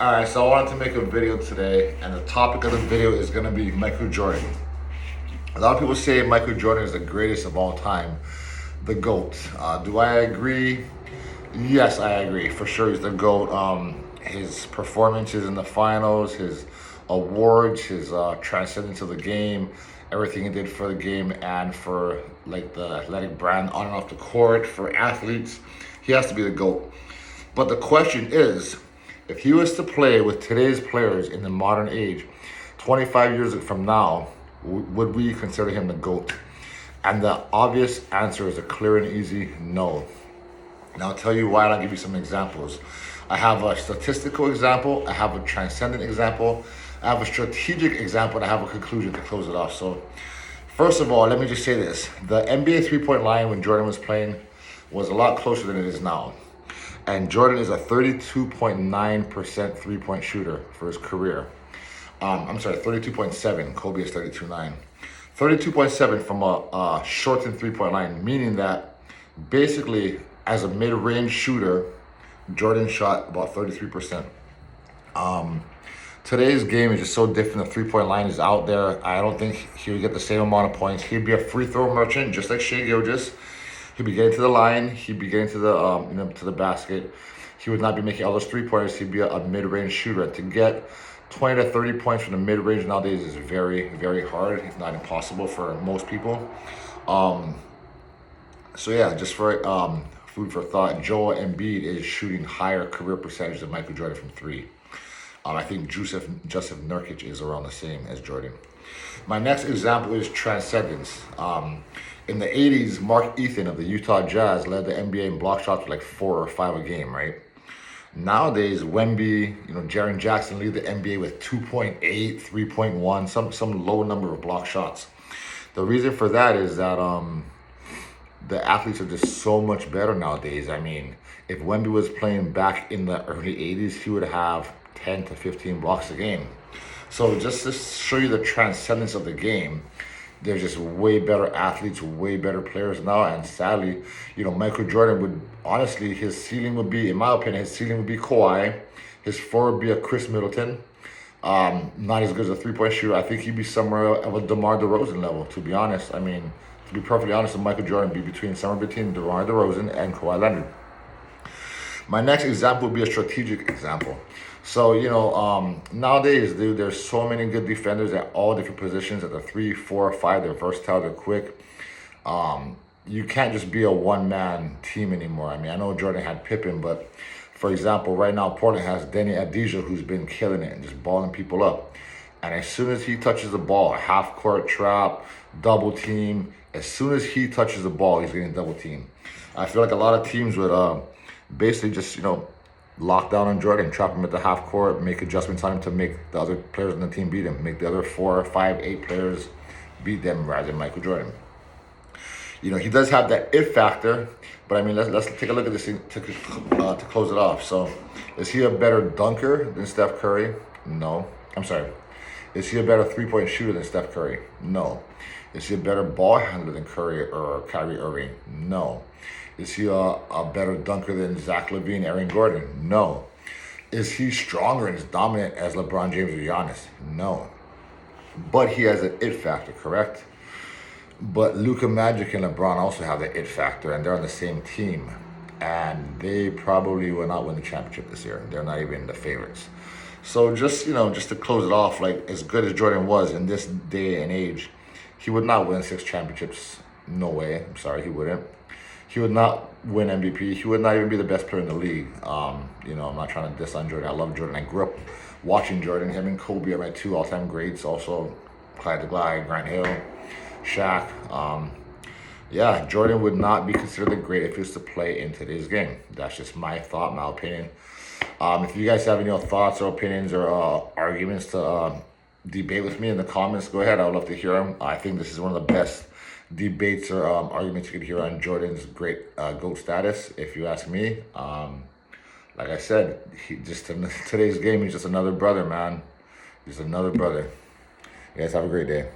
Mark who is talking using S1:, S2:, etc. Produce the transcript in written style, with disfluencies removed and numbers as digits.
S1: Alright, so I wanted to make a video today, and the topic of the video is going to be Michael Jordan. A lot of people say Michael Jordan is the greatest of all time, the GOAT. Do I agree? Yes, I agree. For sure, he's the GOAT. His performances in the finals, his awards, his transcendence of the game, everything he did for the game and for like the athletic brand on and off the court, for athletes, he has to be the GOAT. But the question is, if he was to play with today's players in the modern age, 25 years from now, would we consider him the GOAT? And the obvious answer is a clear and easy no. And I'll tell you why, and I'll give you some examples. I have a statistical example, I have a transcendent example, I have a strategic example, and I have a conclusion to close it off. So, first of all, let me just say this. The NBA three-point line when Jordan was playing was a lot closer than it is now. And Jordan is a 32.9% three-point shooter for his career. 32.7. Kobe is 32.9. 32.7 from a shortened three-point line, meaning that basically as a mid-range shooter, Jordan shot about 33%. Today's game is just so different. The three-point line is out there. I don't think he would get the same amount of points. He'd be a free throw merchant, just like Shai Gilgeous. He'd be getting to the line. He'd be getting to the to the basket. He would not be making all those three-pointers. He'd be a mid-range shooter. To get 20 to 30 points from the mid-range nowadays is very, very hard, if not impossible for most people. So yeah, just for food for thought, Joel Embiid is shooting higher career percentage than Michael Jordan from three. I think Jusuf Nurkic is around the same as Jordan. My next example is transcendence. In the 80s, Mark Eaton of the Utah Jazz led the NBA in block shots with like 4 or 5 a game, right? Nowadays, Wemby, Jaren Jackson lead the NBA with 2.8, 3.1, some low number of block shots. The reason for that is that the athletes are just so much better nowadays. I mean, if Wemby was playing back in the early 80s, he would have 10 to 15 blocks a game. So just to show you the transcendence of the game, there's just way better athletes, way better players now. And sadly, Michael Jordan would, honestly, his ceiling would be, in my opinion, his ceiling would be Kawhi. His floor would be a Chris Middleton. Not as good as a three-point shooter. I think he'd be somewhere of a DeMar DeRozan level, to be honest. I mean, to be perfectly honest, Michael Jordan would be somewhere between DeMar DeRozan and Kawhi Leonard. My next example would be a strategic example. So, nowadays, dude, there's so many good defenders at all different positions, at the 3, 4, 5. They're versatile, they're quick. You can't just be a one-man team anymore. I mean, I know Jordan had Pippen, but for example, right now, Portland has Denny Avdija, who's been killing it and just balling people up. And as soon as he touches the ball, half-court trap, double team, as soon as he touches the ball, he's getting double team. I feel like a lot of teams would basically just, lock down on Jordan, trap him at the half court, make adjustments on him to make the other players on the team beat him, make the other 4, 5, 8 players beat them rather than Michael Jordan. He does have that it factor, but I mean, let's take a look at this thing to close it off. So, is he a better dunker than Steph Curry? No. I'm sorry. Is he a better three-point shooter than Steph Curry? No. Is he a better ball handler than Curry or Kyrie Irving? No. Is he a better dunker than Zach LaVine, Aaron Gordon? No. Is he stronger and as dominant as LeBron James or Giannis? No. But he has an it factor, correct? But Luka Magic and LeBron also have the it factor, and they're on the same team. And they probably will not win the championship this year. They're not even the favorites. So just to close it off, like as good as Jordan was in this day and age, he would not win 6 championships. No way. I'm sorry, he wouldn't. He would not win MVP. He would not even be the best player in the league. I'm not trying to diss on Jordan. I love Jordan. I grew up watching Jordan. Him and Kobe are my 2 all-time greats. Also, Clyde the Glide, Grant Hill, Shaq. Jordan would not be considered the great if he was to play in today's game. That's just my thought, my opinion. If you guys have any thoughts or opinions or arguments to debate with me in the comments, go ahead. I would love to hear them. I think this is one of the best debates or arguments you could hear on Jordan's great GOAT status, if you ask me. Like I said, today's game, he's just another brother, man. He's another brother. You guys have a great day.